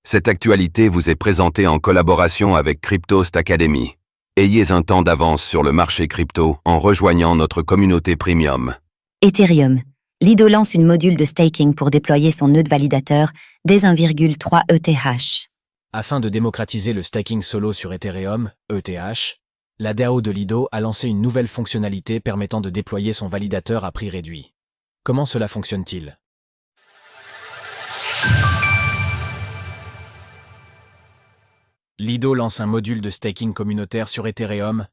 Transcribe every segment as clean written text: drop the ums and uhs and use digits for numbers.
Cette actualité vous est présentée en collaboration avec Cryptost Academy. Ayez un temps d'avance sur le marché crypto en rejoignant notre communauté premium. Ethereum. Lido lance une module de staking pour déployer son nœud de validateur dès 1,3 ETH. Afin de démocratiser le staking solo sur Ethereum, ETH, la DAO de Lido a lancé une nouvelle fonctionnalité permettant de déployer son validateur à prix réduit. Comment cela fonctionne-t-il ? Lido lance un module de staking communautaire sur Ethereum.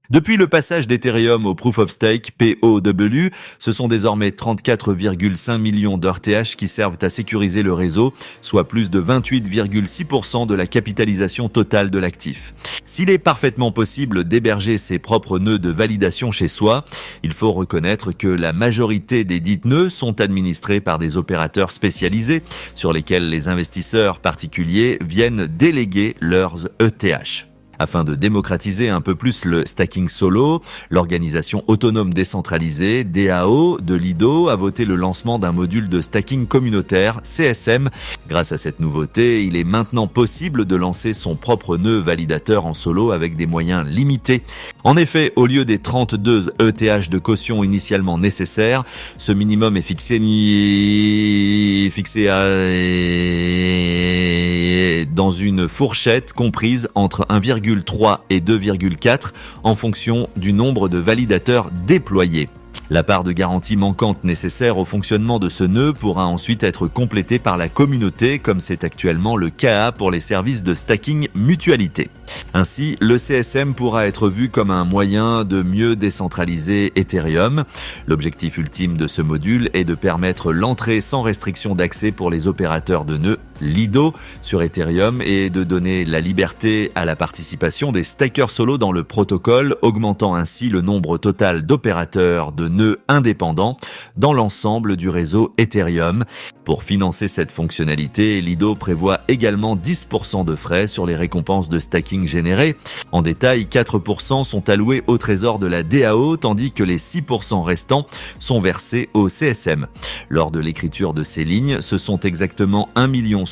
Depuis le passage d'Ethereum au Proof of Stake, POW, ce sont désormais 34,5 millions d'ETH qui servent à sécuriser le réseau, soit plus de 28,6% de la capitalisation totale de l'actif. S'il est parfaitement possible d'héberger ses propres nœuds de validation chez soi, il faut reconnaître que la majorité des dits nœuds sont administrés par des opérateurs spécialisés sur lesquels les investisseurs particuliers viennent déléguer leurs ETH. Afin de démocratiser un peu plus le stacking solo, l'organisation autonome décentralisée, DAO, de Lido, a voté le lancement d'un module de stacking communautaire, CSM. Grâce à cette nouveauté, il est maintenant possible de lancer son propre nœud validateur en solo avec des moyens limités. En effet, au lieu des 32 ETH de caution initialement nécessaires, ce minimum est fixé dans une fourchette comprise entre 1,3 et 2,4 en fonction du nombre de validateurs déployés. La part de garantie manquante nécessaire au fonctionnement de ce nœud pourra ensuite être complétée par la communauté, comme c'est actuellement le cas pour les services de stacking mutualité. Ainsi, le CSM pourra être vu comme un moyen de mieux décentraliser Ethereum. L'objectif ultime de ce module est de permettre l'entrée sans restriction d'accès pour les opérateurs de nœuds Lido sur Ethereum et de donner la liberté à la participation des stakers solo dans le protocole, augmentant ainsi le nombre total d'opérateurs de nœuds indépendants dans l'ensemble du réseau Ethereum. Pour financer cette fonctionnalité, Lido prévoit également 10% de frais sur les récompenses de stacking générées. En détail, 4% sont alloués au trésor de la DAO, tandis que les 6% restants sont versés au CSM. Lors de l'écriture de ces lignes, ce sont exactement 1,018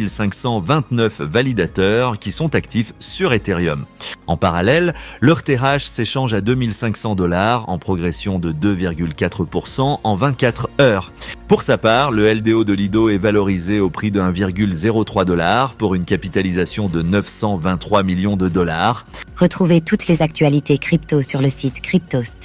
529 validateurs qui sont actifs sur Ethereum. En parallèle, leur TH s'échange à $2 500 en progression de 2,4% en 24 heures. Pour sa part, le LDO de Lido est valorisé au prix de $1,03 pour une capitalisation de 923 millions de dollars. Retrouvez toutes les actualités crypto sur le site cryptost.fr.